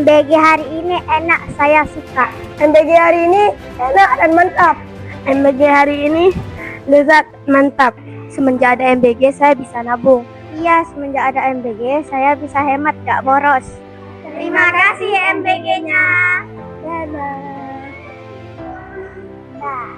MBG hari ini enak, saya suka. MBG hari ini enak dan mantap. MBG hari ini lezat, mantap. Semenjak ada MBG saya bisa nabung. Iya, semenjak ada MBG saya bisa hemat, gak boros. Terima kasih MBG-nya. Dadah. Dah.